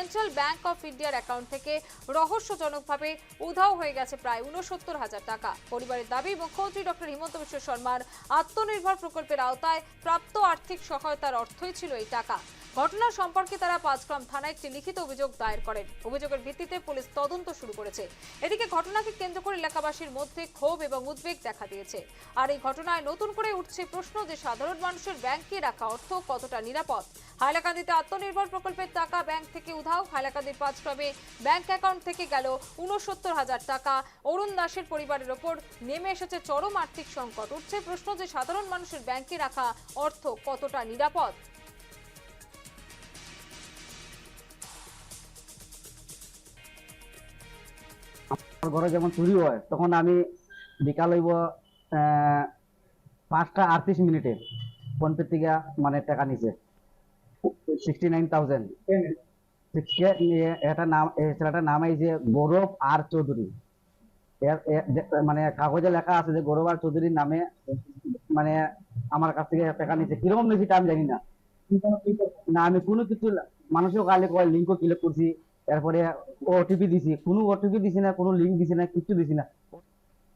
Central bank of ইন্ডিয়ার account থেকে রহস্যজনকভাবে উধাও হয়ে গেছে প্রায় ৬৯,০০০ টাকা। পরিবারের দাবি, মুখ্যমন্ত্রী ডক্টর হিমন্ত বিশ্ব শর্মার আত্মনির্ভর প্রকল্পের আওতায় প্রাপ্ত আর্থিক সহায়তার অর্থই ছিল এই টাকা। ঘটনা সম্পর্কে তারা পাঁচগ্রাম থানায় একটি লিখিত অভিযোগ দায়ের করেন। অভিযোগের ভিত্তিতে পুলিশ তদন্ত শুরু করেছে। এদিকে ঘটনাকে কেন্দ্র করে এলাকাবাসীর মধ্যে ক্ষোভ এবং উদ্বেগ দেখা দিয়েছে। আর এই ঘটনায় নতুন করে উঠছে প্রশ্ন যে সাধারণ মানুষের ব্যাংকে রাখা অর্থ কতটা নিরাপদ। হাইলাকান্দিতে আত্মনির্ভর প্রকল্পের টাকা ব্যাংক থেকে উধাও। হাইলাকান্দির পাঁচগ্রামে ব্যাংক অ্যাকাউন্ট থেকে গেল ৬৯,০০০ টাকা। অরুণ দাসের পরিবারের ওপর নেমে এসেছে চরম আর্থিক সংকট। উঠছে প্রশ্ন যে সাধারণ মানুষের ব্যাংকে রাখা অর্থ কতটা নিরাপদ। ঘরে যখন চুরি হয় তখন আমি বিকাল হইব 5টা 38 মিনিটে ফোনপে থেকে মানে টাকা নিছে 69,000। এটা নাম, ছেলেটার নাম এই যে গৌরব আর চৌধুরী। মানে কাগজে লেখা আছে যে গৌরব আর চৌধুরীর নামে মানে আমার কাছ থেকে টাকা নিছে। কিরকম নিয়েছি আমি জানি না। না আমি কোনো কিছু মানুষের কালে কয় লিঙ্কও ক্লিক করছি, তারপরে ওটিপি দিছি, কোনো ওটিপি দিছি না, কোনো লিঙ্ক দিছি না, কিছু দিছি না।